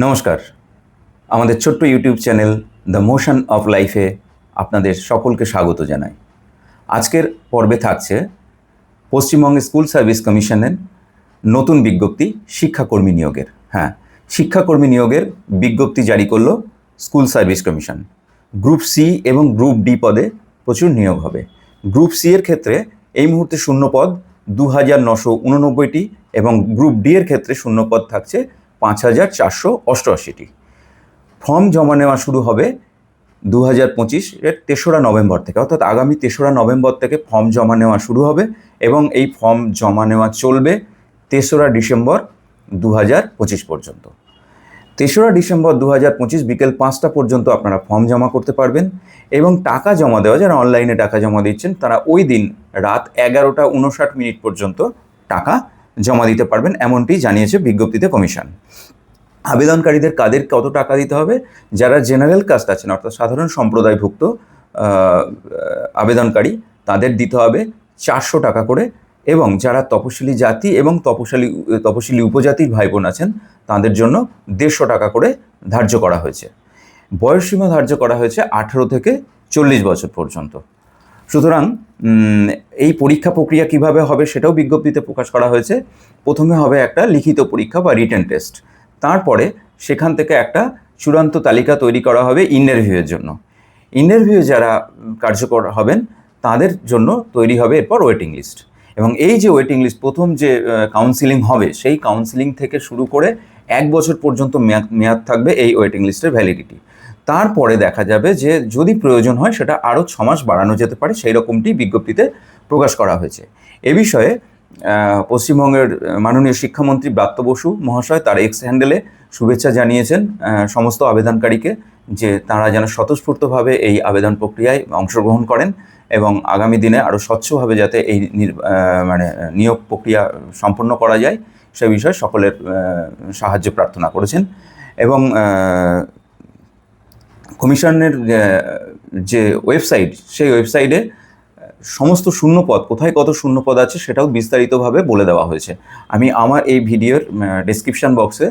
নমস্কার, আমাদের ছোট্ট YouTube channel the motion of লাইফে আপনাদের সকলকে স্বাগত জানাই। আজকের পর্বে থাকছে পশ্চিমবঙ্গ স্কুল সার্ভিস কমিশনের নতুন বিজ্ঞপ্তি শিক্ষাকর্মী নিয়োগের। হ্যাঁ, শিক্ষাকর্মী নিয়োগের বিজ্ঞপ্তি জারি করলো school service commission. Group C এবং গ্রুপ ডি পদে প্রচুর নিয়োগ হবে। গ্রুপ সি এর ক্ষেত্রে এই মুহূর্তে শূন্যপদ 2989টি এবং গ্রুপ ডি এর ক্ষেত্রে শূন্যপদ থাকছে 5488টি। ফর্ম জমা নেওয়া শুরু হবে 2025-এর 3রা নভেম্বর থেকে, অর্থাৎ আগামী 3রা নভেম্বর থেকে ফর্ম জমা নেওয়া শুরু হবে এবং এই ফর্ম জমা নেওয়া চলবে 3রা ডিসেম্বর 2025 পর্যন্ত। 3রা ডিসেম্বর 2025 বিকেল 5টা পর্যন্ত আপনারা ফর্ম জমা করতে পারবেন এবং টাকা জমা দেওয়া, যারা অনলাইনে টাকা জমা দিচ্ছেন তারা ওই দিন রাত 11:59 পর্যন্ত টাকা জমা দিতে পারবেন, এমনটি জানিয়েছে বিজ্ঞপ্তিতে কমিশন। আবেদনকারীদের কাদের কত টাকা দিতে হবে? যারা জেনারেল কাস্ট আছেন, অর্থাৎ সাধারণ সম্প্রদায়ভুক্ত আবেদনকারী, তাদের দিতে হবে 400 টাকা করে, এবং যারা তপশিলি জাতি এবং তপশিলি উপজাতির ভাই বোন আছেন তাদের জন্য 150 টাকা করে ধার্য করা হয়েছে। বয়সসীমা ধার্য করা হয়েছে 18 থেকে 40 বছর পর্যন্ত। সুতরাং এই পরীক্ষা প্রক্রিয়া কিভাবে হবে সেটাও বিজ্ঞপ্তিতে প্রকাশ করা হয়েছে। প্রথমে হবে একটা লিখিত পরীক্ষা বা রিটেন টেস্ট, তারপরে সেখান থেকে একটা চূড়ান্ত তালিকা তৈরি করা হবে ইন্টারভিউয়ের জন্য। ইন্টারভিউ যারা কার্যকর হবেন তাদের জন্য তৈরি হবে এরপর ওয়েটিং লিস্ট, এবং এই যে ওয়েটিং লিস্ট, প্রথম যে কাউন্সিলিং হবে সেই কাউন্সিলিং থেকে শুরু করে 1 বছর পর্যন্ত মেয়াদ থাকবে এই ওয়েটিং লিস্টের ভ্যালিডিটি। তারপরে দেখা যাবে যে যদি প্রয়োজন হয় সেটা আরও 6 মাস বাড়ানো যেতে পারে, সেই রকমটি বিজ্ঞপ্তিতে প্রকাশ করা হয়েছে। এ বিষয়ে পশ্চিমবঙ্গের মাননীয় শিক্ষামন্ত্রী ব্রাত্য বসু মহাশয় তার এক্স হ্যান্ডেলে শুভেচ্ছা জানিয়েছেন সমস্ত আবেদনকারীকে, যে তারা যেন স্বতঃস্ফূর্তভাবে এই আবেদন প্রক্রিয়ায় অংশগ্রহণ করেন এবং আগামী দিনে আরও স্বচ্ছভাবে যাতে এই নিয়োগ প্রক্রিয়া সম্পন্ন করা যায় সে বিষয়ে সকলের সাহায্য প্রার্থনা করেছেন। এবং কমিশনের যে ওয়েবসাইট, সেই ওয়েবসাইটে সমস্ত শূন্যপদ, কোথায় কত শূন্যপদ আছে সেটাও বিস্তারিতভাবে বলে দেওয়া হয়েছে। আমি আমার এই ভিডিওর ডেসক্রিপশন বক্সে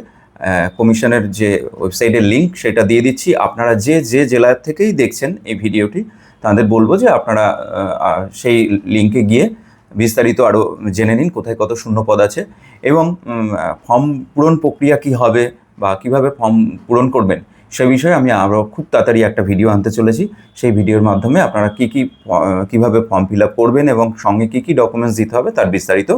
কমিশনের যে ওয়েবসাইটের লিঙ্ক সেটা দিয়ে দিচ্ছি। আপনারা যে জেলা থেকেই দেখছেন এই ভিডিওটি তাদের বলবো যে আপনারা সেই লিঙ্কে গিয়ে বিস্তারিত আরও জেনে নিন কোথায় কত শূন্যপদ আছে, এবং ফর্ম পূরণ প্রক্রিয়া কী হবে বা কীভাবে ফর্ম পূরণ করবেন সে বিষয়ে আমি আরও খুব তাড়াতাড়ি একটা ভিডিও আনতে চলেছি। সেই ভিডিওর মাধ্যমে আপনারা কীভাবে ফর্ম ফিল আপ করবেন এবং সঙ্গে কী ডকুমেন্টস দিতে হবে তার বিস্তারিত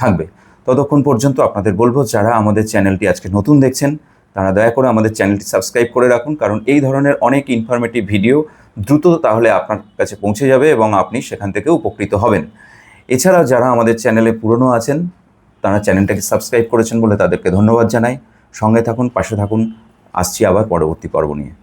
থাকবে। ততক্ষণ পর্যন্ত আপনাদের বলবো, যারা আমাদের চ্যানেলটি আজকে নতুন দেখছেন তারা দয়া করে আমাদের চ্যানেলটি সাবস্ক্রাইব করে রাখুন, কারণ এই ধরনের অনেক ইনফরমেটিভ ভিডিও দ্রুত তাহলে আপনার কাছে পৌঁছে যাবে এবং আপনি সেখান থেকে উপকৃত হবেন। এছাড়াও যারা আমাদের চ্যানেলে পুরনো আছেন তারা চ্যানেলটাকে সাবস্ক্রাইব করেছেন বলে তাদেরকে ধন্যবাদ জানাই। সঙ্গে থাকুন, পাশে থাকুন, আসছি আবার পরবর্তী পর্ব নিয়ে।